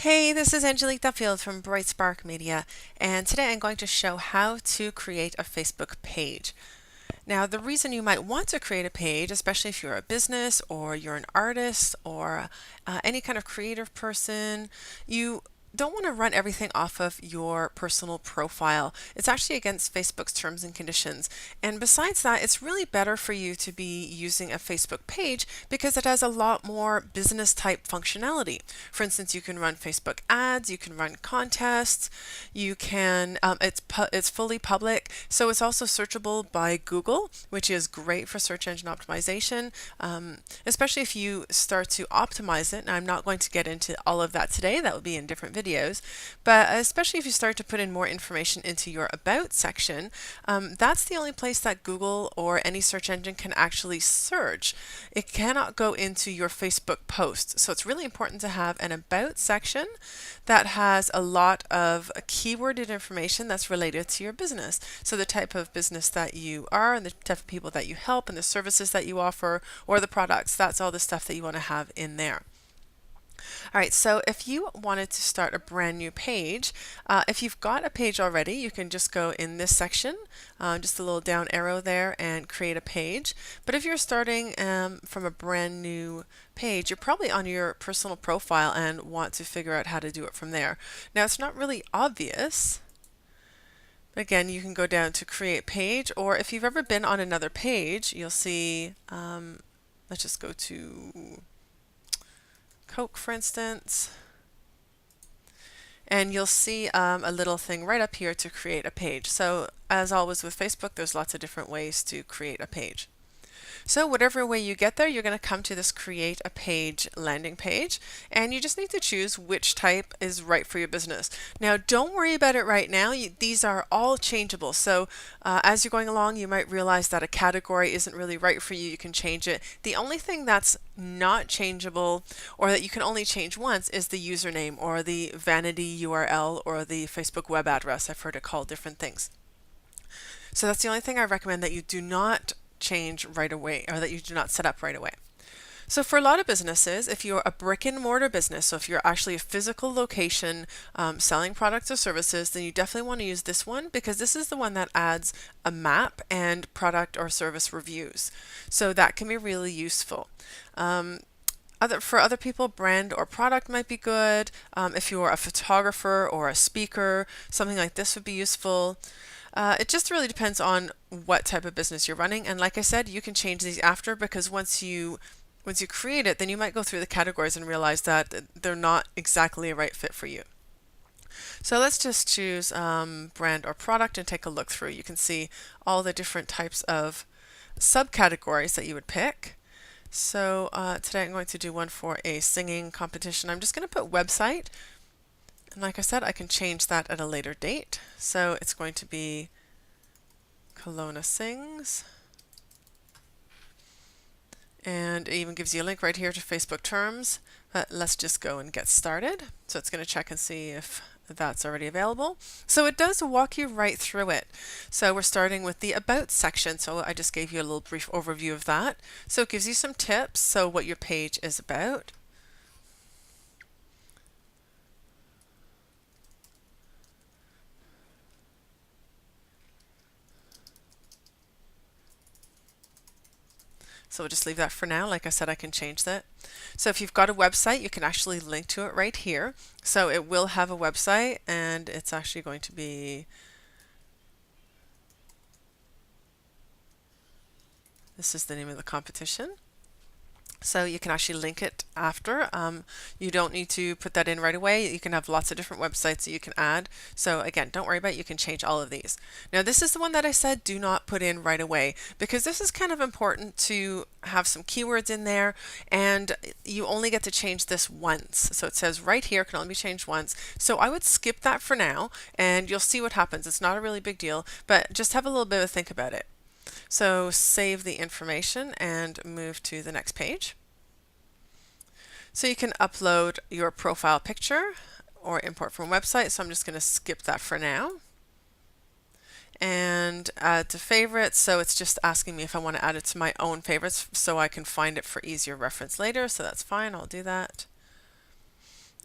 Hey, this is Angelique Duffield from Bright Spark Media, and today I'm going to show how to create a Facebook page. Now, the reason you might want to create a page, especially if you're a business or you're an artist or any kind of creative person, you don't want to run everything off of your personal profile. It's actually against Facebook's terms and conditions. And besides that, it's really better for you to be using a Facebook page because it has a lot more business type functionality. For instance, you can run Facebook ads, you can run contests, you can, it's fully public, so it's also searchable by Google, which is great for search engine optimization, especially if you start to optimize it. Now, I'm not going to get into all of that today, that will be in different videos, but especially if you start to put in more information into your About section, that's the only place that Google or any search engine can actually search. It cannot go into your Facebook posts. So it's really important to have an About section that has a lot of keyworded information that's related to your business. So the type of business that you are and the type of people that you help and the services that you offer or the products, that's all the stuff that you want to have in there. All right, so if you wanted to start a brand new page, if you've got a page already, you can just go in this section, just a little down arrow there, and create a page. But if you're starting from a brand new page, you're probably on your personal profile and want to figure out how to do it from there. Now, it's not really obvious. Again, you can go down to create page, or if you've ever been on another page, you'll see, let's just go to Coke, for instance, and you'll see a little thing right up here to create a page. So as always with Facebook, there's lots of different ways to create a page. So whatever way you get there, you're going to come to this create a page landing page, and you just need to choose which type is right for your business. Now, don't worry about it right now. These are all changeable. So as you're going along, you might realize that a category isn't really right for you. You can change it. The only thing that's not changeable or that you can only change once is the username or the vanity URL or the Facebook web address. I've heard it called different things. So that's the only thing I recommend that you do not change right away or that you do not set up right away. So for a lot of businesses, if you're a brick and mortar business, so if you're actually a physical location selling products or services, then you definitely want to use this one because this is the one that adds a map and product or service reviews. So that can be really useful. For other people, brand or product might be good. If you're a photographer or a speaker, something like this would be useful. It just really depends on what type of business you're running. And like I said, you can change these after because once you create it, then you might go through the categories and realize that they're not exactly a right fit for you. So let's just choose brand or product and take a look through. You can see all the different types of subcategories that you would pick. So today I'm going to do one for a singing competition. I'm just going to put website. And like I said, I can change that at a later date. So it's going to be Kelowna Sings. And it even gives you a link right here to Facebook terms. But let's just go and get started. So it's going to check and see if that's already available. So it does walk you right through it. So we're starting with the About section. So I just gave you a little brief overview of that. So it gives you some tips. So what your page is about. So we'll just leave that for now. Like I said, I can change that. So if you've got a website, you can actually link to it right here. So it will have a website and it's actually going to be, this is the name of the competition. So you can actually link it after. You don't need to put that in right away. You can have lots of different websites that you can add. So again, don't worry about it. You can change all of these. Now this is the one that I said do not put in right away because this is kind of important to have some keywords in there and you only get to change this once. So it says right here can only be changed once. So I would skip that for now and you'll see what happens. It's not a really big deal, but just have a little bit of a think about it. So save the information and move to the next page. So you can upload your profile picture or import from a website. So I'm just going to skip that for now. And add to favorites. So it's just asking me if I want to add it to my own favorites so I can find it for easier reference later. So that's fine. I'll do that.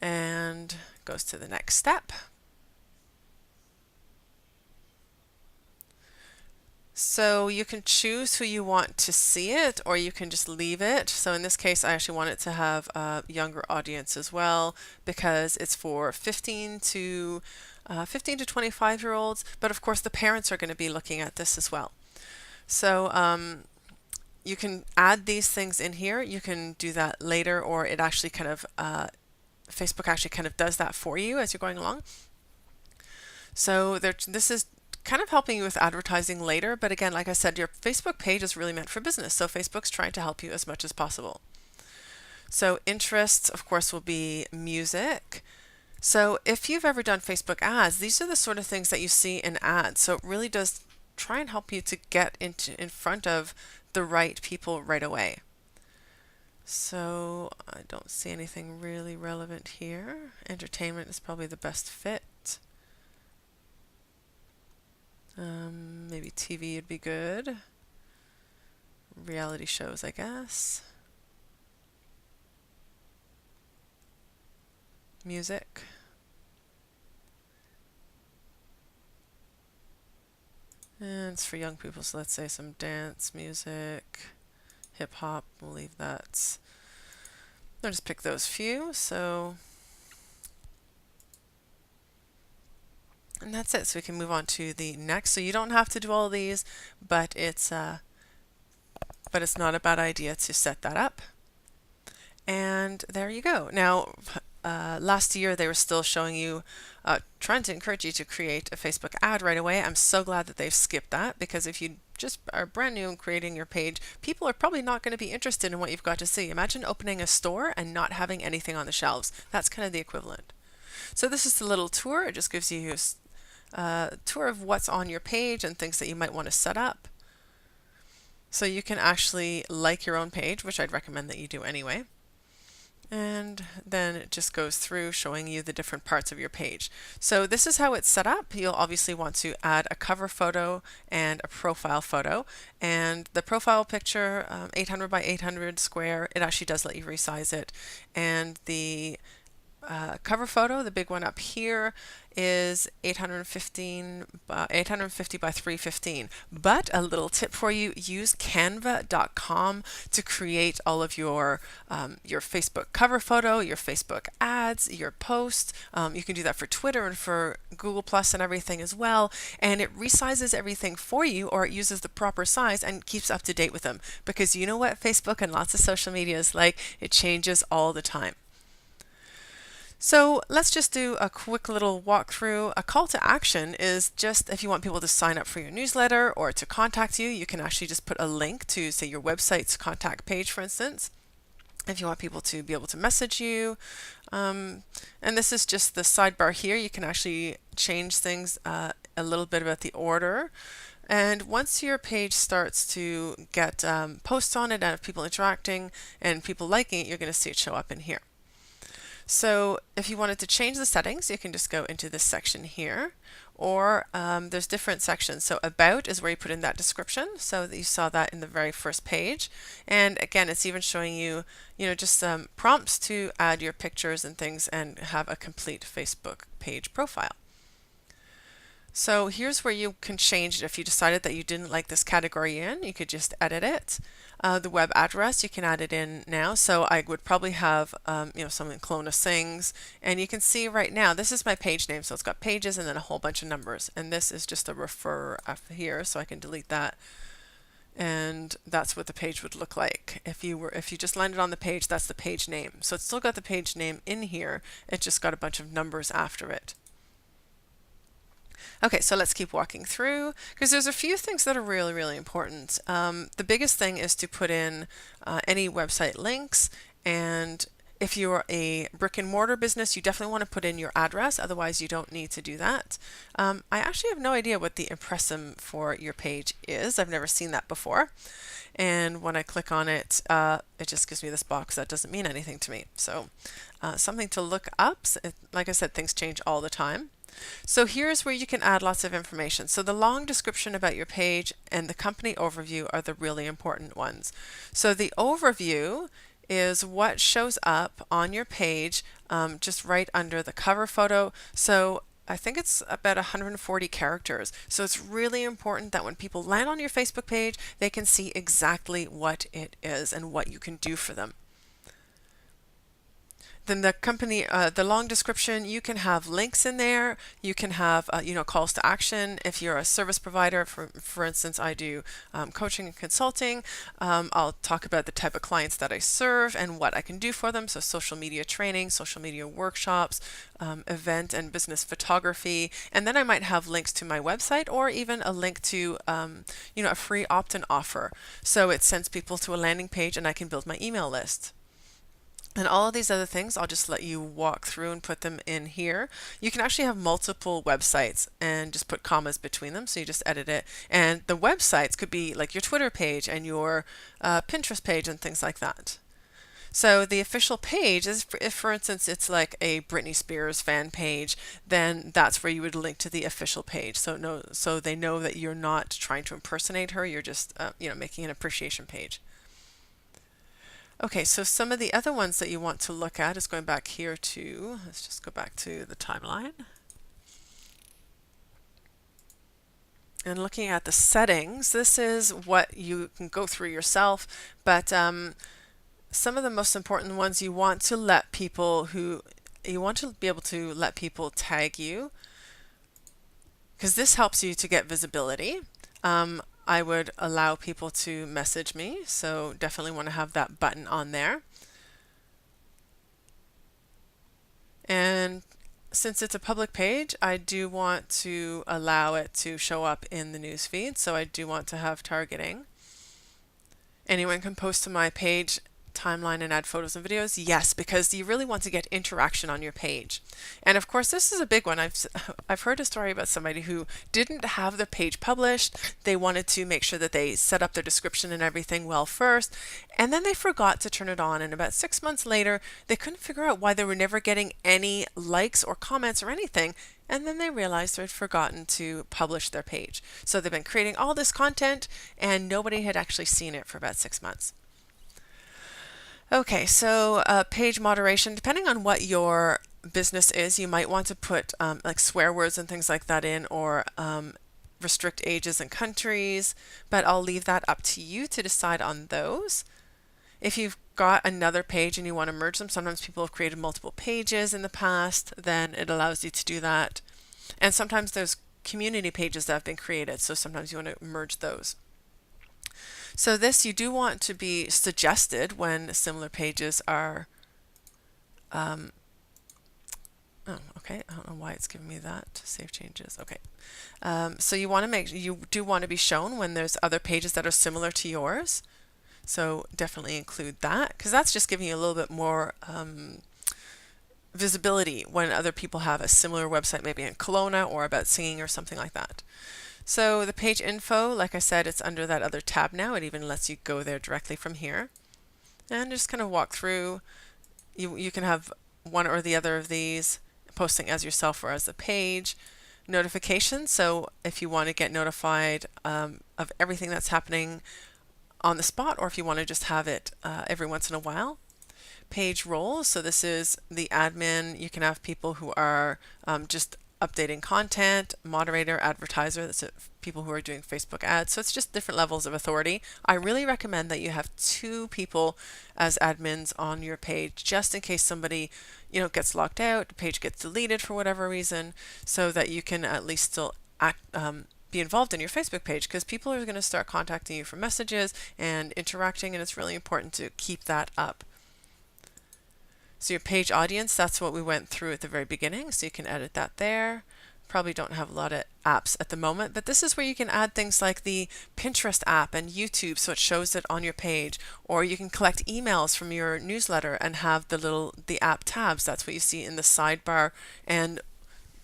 and goes to the next step. So you can choose who you want to see it, or you can just leave it. So in this case, I actually want it to have a younger audience as well, because it's for 15 to 25-year-olds. But of course, the parents are going to be looking at this as well. So you can add these things in here. You can do that later, or it actually kind of Facebook actually kind of does that for you as you're going along. So this is kind of helping you with advertising later, but again, like I said, your Facebook page is really meant for business, so Facebook's trying to help you as much as possible. So interests, of course, will be music. So if you've ever done Facebook ads, these are the sort of things that you see in ads. So it really does try and help you to get in front of the right people right away. So I don't see anything really relevant here. Entertainment is probably the best fit. Maybe TV would be good. Reality shows, I guess. Music. And it's for young people, so let's say some dance music, hip hop, we'll leave that. I'll just pick those few, and that's it. So we can move on to the next. So you don't have to do all of these, but it's not a bad idea to set that up. And there you go. Now, last year they were still showing you, trying to encourage you to create a Facebook ad right away. I'm so glad that they've skipped that, because if you just are brand new and creating your page, people are probably not going to be interested in what you've got to see. Imagine opening a store and not having anything on the shelves. That's kind of the equivalent. So this is the little tour. It just gives you a tour of what's on your page and things that you might want to set up. So you can actually like your own page, which I'd recommend that you do anyway. And then it just goes through showing you the different parts of your page. So this is how it's set up. You'll obviously want to add a cover photo and a profile photo. And the profile picture, 800 by 800 square, it actually does let you resize it. And the cover photo, the big one up here, is 850 by 315. But a little tip for you: use canva.com to create all of your Facebook cover photo, your Facebook ads, your posts. You can do that for Twitter and for Google Plus and everything as well. And it resizes everything for you, or it uses the proper size and keeps up to date with them. Because you know what Facebook and lots of social media is like, it changes all the time. So let's just do a quick little walkthrough. A call to action is just if you want people to sign up for your newsletter or to contact you, you can actually just put a link to, say, your website's contact page, for instance. If you want people to be able to message you. And this is just the sidebar here. You can actually change things a little bit about the order. And once your page starts to get posts on it and have people interacting and people liking it, you're going to see it show up in here. So if you wanted to change the settings, you can just go into this section here, or there's different sections. So about is where you put in that description, so that you saw that in the very first page. And again, it's even showing you, just some prompts to add your pictures and things and have a complete Facebook page profile. So here's where you can change it. If you decided that you didn't like this category in, you could just edit it. The web address, you can add it in now. So I would probably have, something Kelowna Sings. And you can see right now, this is my page name. So it's got pages and then a whole bunch of numbers. And this is just a refer here, so I can delete that. And that's what the page would look like. If you just landed on the page, that's the page name. So it's still got the page name in here. It just got a bunch of numbers after it. Okay, so let's keep walking through, because there's a few things that are really, really important. The biggest thing is to put in any website links, and if you're a brick and mortar business, you definitely want to put in your address, otherwise you don't need to do that. I actually have no idea what the impressum for your page is. I've never seen that before. And when I click on it, it just gives me this box that doesn't mean anything to me. So something to look up. Like I said, things change all the time. So here's where you can add lots of information. So the long description about your page and the company overview are the really important ones. So the overview is what shows up on your page just right under the cover photo. So I think it's about 140 characters. So it's really important that when people land on your Facebook page, they can see exactly what it is and what you can do for them. Then the company, the long description, you can have links in there. You can have, calls to action. If you're a service provider, for instance, I do coaching and consulting. I'll talk about the type of clients that I serve and what I can do for them. So social media training, social media workshops, event and business photography. And then I might have links to my website or even a link to, a free opt-in offer. So it sends people to a landing page and I can build my email list. And all of these other things, I'll just let you walk through and put them in here. You can actually have multiple websites and just put commas between them. So you just edit it. And the websites could be like your Twitter page and your Pinterest page and things like that. So the official page is, if for instance it's like a Britney Spears fan page, then that's where you would link to the official page. So they know that you're not trying to impersonate her. You're just making an appreciation page. Okay, so some of the other ones that you want to look at is going back here to, let's just go back to the timeline. And looking at the settings, this is what you can go through yourself, but some of the most important ones you want to let people you want to be able to let people tag you, because this helps you to get visibility. I would allow people to message me, so definitely want to have that button on there. And since it's a public page, I do want to allow it to show up in the news feed, so I do want to have targeting. Anyone can post to my page timeline and add photos and videos? Yes, because you really want to get interaction on your page. And of course, this is a big one. I've heard a story about somebody who didn't have their page published. They wanted to make sure that they set up their description and everything well first, and then they forgot to turn it on. And about 6 months later, they couldn't figure out why they were never getting any likes or comments or anything. And then they realized they'd forgotten to publish their page. So they've been creating all this content and nobody had actually seen it for about 6 months. Okay, so page moderation, depending on what your business is, you might want to put like swear words and things like that in, or restrict ages and countries, but I'll leave that up to you to decide on those. If you've got another page and you want to merge them, sometimes people have created multiple pages in the past, then it allows you to do that. And sometimes there's community pages that have been created, so sometimes you want to merge those. So this you do want to be suggested when similar pages are, oh, okay, I don't know why it's giving me that, save changes, okay. So you do want to be shown when there's other pages that are similar to yours. So definitely include that, because that's just giving you a little bit more visibility when other people have a similar website, maybe in Kelowna or about singing or something like that. So the page info, like I said, it's under that other tab now. It even lets you go there directly from here. And just kind of walk through. You can have one or the other of these, posting as yourself or as a page. Notifications, so if you want to get notified of everything that's happening on the spot, or if you want to just have it every once in a while. Page roles, so this is the admin. You can have people who are just updating content, moderator, advertiser, that's it, people who are doing Facebook ads. So it's just different levels of authority. I really recommend that you have 2 people as admins on your page, just in case somebody gets locked out, the page gets deleted for whatever reason, so that you can at least still be involved in your Facebook page, because people are going to start contacting you for messages and interacting, and it's really important to keep that up. So your page audience, that's what we went through at the very beginning, so you can edit that there. Probably don't have a lot of apps at the moment, but this is where you can add things like the Pinterest app and YouTube, so it shows it on your page, or you can collect emails from your newsletter and have the app tabs. That's what you see in the sidebar, and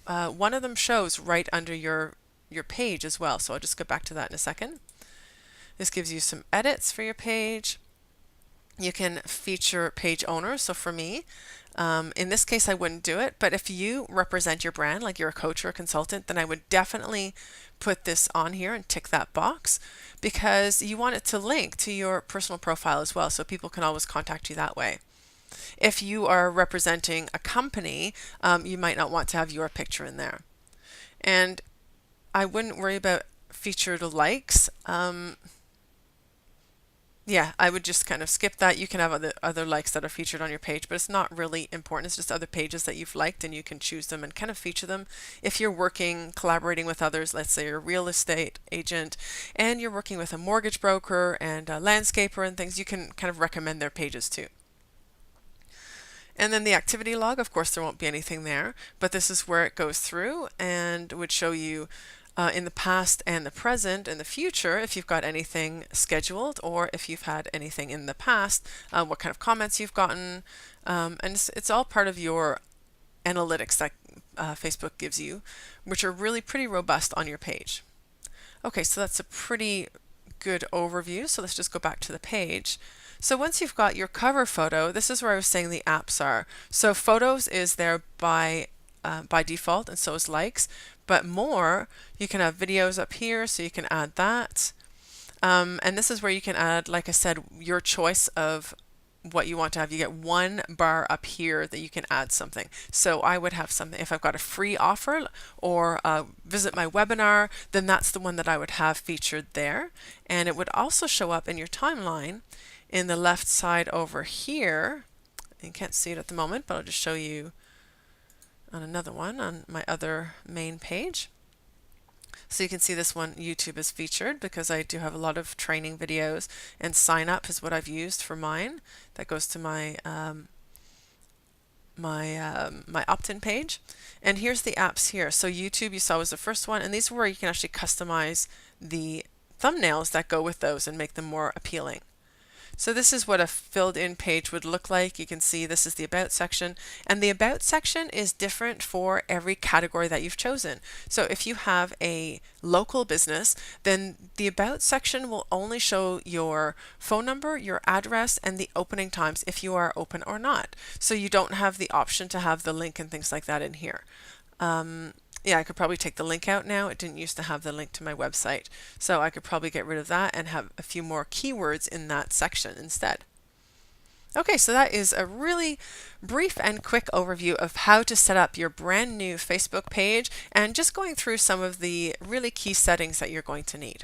one of them shows right under your page as well. So I'll just go back to that in a second. This gives you some edits for your page. You can feature page owners. So for me, in this case, I wouldn't do it, but if you represent your brand, like you're a coach or a consultant, then I would definitely put this on here and tick that box because you want it to link to your personal profile as well, so people can always contact you that way. If you are representing a company, you might not want to have your picture in there. And I wouldn't worry about featured likes. Yeah, I would just kind of skip that. You can have other likes that are featured on your page, but it's not really important. It's just other pages that you've liked, and you can choose them and kind of feature them. If you're working, collaborating with others, let's say you're a real estate agent and you're working with a mortgage broker and a landscaper and things, you can kind of recommend their pages too. And then the activity log, of course, there won't be anything there, but this is where it goes through and would show you in the past and the present and the future if you've got anything scheduled or if you've had anything in the past, what kind of comments you've gotten. And it's all part of your analytics that Facebook gives you, which are really pretty robust on your page. Okay, so that's a pretty good overview. So let's just go back to the page. So once you've got your cover photo, this is where I was saying the apps are. So photos is there by default, and so is likes. But more, you can have videos up here, so you can add that. And this is where you can add, like I said, your choice of what you want to have. You get one bar up here that you can add something. So I would have something, if I've got a free offer or visit my webinar, then that's the one that I would have featured there. And it would also show up in your timeline in the left side over here. You can't see it at the moment, but I'll just show you on another one on my other main page. So you can see this one, YouTube is featured because I do have a lot of training videos, and sign up is what I've used for mine. That goes to my my opt-in page. And here's the apps here. So YouTube you saw was the first one, and these are where you can actually customize the thumbnails that go with those and make them more appealing. So this is what a filled in page would look like. You can see this is the About section, and the About section is different for every category that you've chosen. So if you have a local business, then the About section will only show your phone number, your address, and the opening times if you are open or not. So you don't have the option to have the link and things like that in here. Yeah, I could probably take the link out now. It didn't used to have the link to my website. So I could probably get rid of that and have a few more keywords in that section instead. Okay, so that is a really brief and quick overview of how to set up your brand new Facebook page and just going through some of the really key settings that you're going to need.